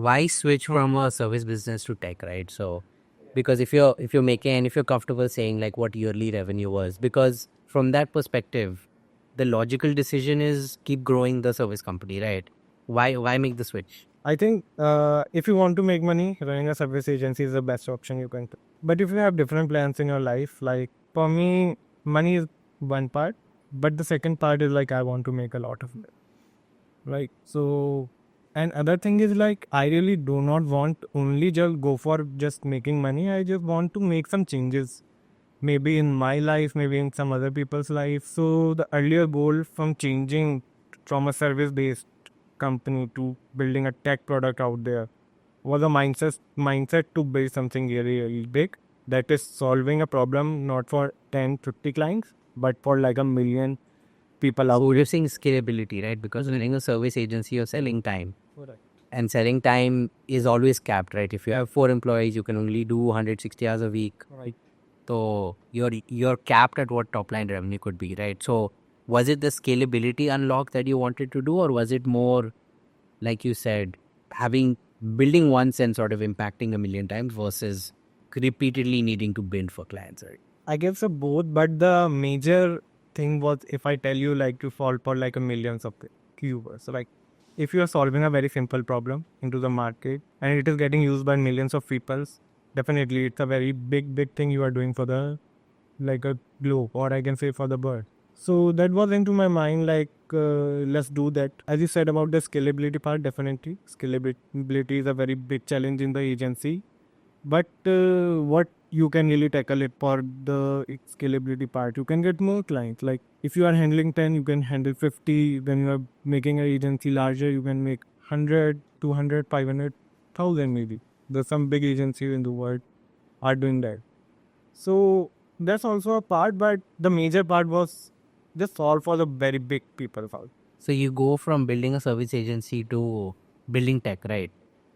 why switch from a service business to tech, right? So because if you're making, and if you're comfortable saying like what yearly revenue was, because from that perspective, the logical decision is keep growing the service company, right? Why make the switch? I think if you want to make money, running a service agency is the best option you can do. But if you have different plans in your life, like for me, money is one part, but the second part is like I want to make a lot of it. Right. So, and other thing is like I really do not want only just go for just making money. I just want to make some changes, maybe in my life, maybe in some other people's life. So the earlier goal from changing from a service based company to building a tech product out there was a mindset to build something really, really big that is solving a problem not for 10, 50 clients, but for like a million people out. So you're saying scalability, right? Because running a service agency, you're selling time. Correct. And selling time is always capped, right? If you have 4 employees, you can only do 160 hours a week. Right. So you're capped at what top line revenue could be, right? So was it the scalability unlock that you wanted to do, or was it more like you said, building once and sort of impacting a million times versus repeatedly needing to build for clients, right? I guess so both, but the major thing was if I tell you like to solve for like a millions of keywords. So like if you are solving a very simple problem into the market and it is getting used by millions of people, definitely it's a very big thing you are doing for the like a globe, or I can say for the bird. So that was into my mind like let's do that. As you said about the scalability part, definitely scalability is a very big challenge in the agency. But what you can really tackle it for the scalability part, you can get more clients. Like if you are handling 10, you can handle 50. When you are making an agency larger, you can make 100, 200, 500,000 maybe. There's some big agencies in the world are doing that. So that's also a part, but the major part was just solve for the very big people out. So you go from building a service agency to building tech, right?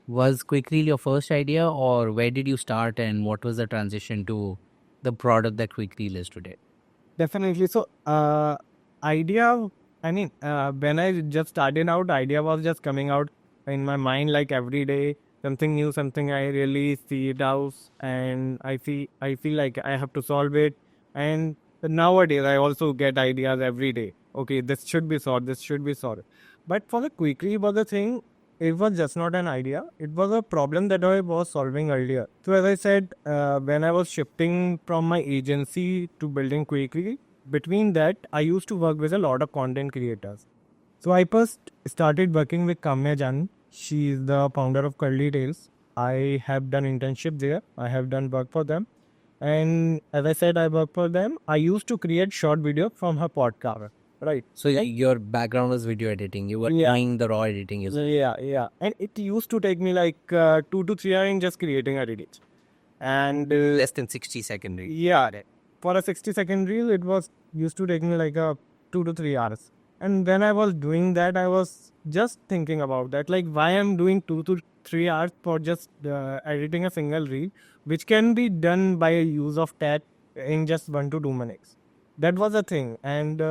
Was Quickreel your first idea, or where did you start, and what was the transition to the product that Quickreel is today? Definitely. So, idea. I mean, when I just started out, idea was just coming out in my mind like every day, something new, something I really see it out, and I feel like I have to solve it. And nowadays, I also get ideas every day. Okay, this should be solved. This should be solved. But for the quickly was the thing, it was just not an idea. It was a problem that I was solving earlier. So as I said, when I was shifting from my agency to building quickly, between that, I used to work with a lot of content creators. So I first started working with Kamya Jan. She is the founder of Curly Tales. I have done internship there. I have done work for them. And as I said, I work for them. I used to create short video from her podcast. Right. So your background was video editing. You were doing the raw editing. Yeah. And it used to take me like 2 to 3 hours in just creating a reel. And Less than 60-second reel. yeah, for a 60-second reel, it was used to take me like a 2 to 3 hours. And when I was doing that, I was just thinking about that, like why I'm doing 2 to 3 hours for just editing a single reel, which can be done by a use of that in just 1 to 2 minutes. That was a thing, and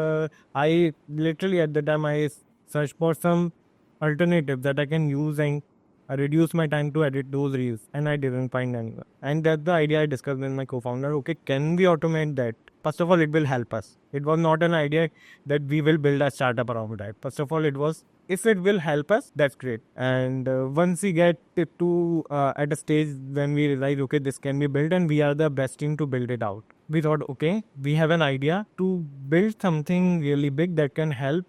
I literally at the time I searched for some alternative that I can use and I reduced my time to edit those reels, and I didn't find anyone. And that's the idea I discussed with my co-founder. Okay, can we automate that? First of all, it will help us. It was not an idea that we will build a startup around that. First of all, it was if it will help us, that's great. And once we get it to at a stage when we realize, okay, this can be built, and we are the best team to build it out. We thought, okay, we have an idea to build something really big that can help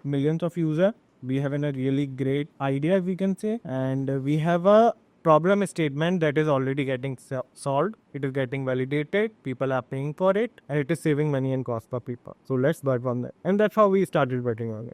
millions of users. We have a really great idea, we can say, and we have a problem statement that is already getting solved. It is getting validated. People are paying for it, and it is saving money and cost for people. So let's work on that, and that's how we started working on it.